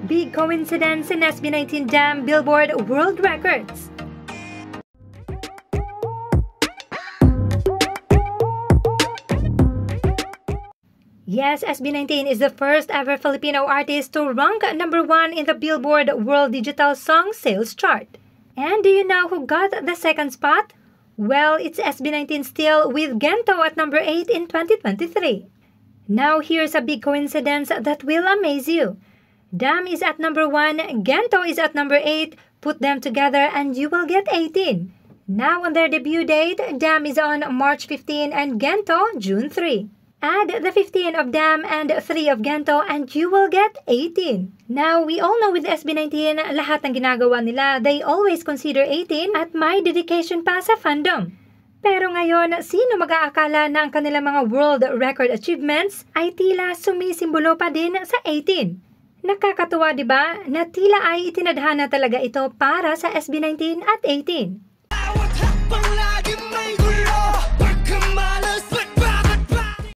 Big coincidence in SB19 Damn Billboard World Records. Yes, SB19 is the first ever Filipino artist to rank number 1 in the Billboard World Digital Song Sales Chart. And do you know who got the second spot? Well, it's SB19 still with Gento at number 8 in 2023. Now here's a big coincidence that will amaze you. Damn is at number 1, Gento is at number 8, put them together and you will get 18. Now on their debut date, Damn is on March 15 and Gento June 3. Add the 15 of Damn and 3 of Gento and you will get 18. Now, we all know with SB19, lahat ng ginagawa nila, they always consider 18 at may dedication pa sa fandom. Pero ngayon, sino mag-aakala na ang kanilang mga world record achievements ay tila sumisimbolo pa din sa 18? Nakakatuwa diba na tila ay itinadhana talaga ito para sa SB19 at 18?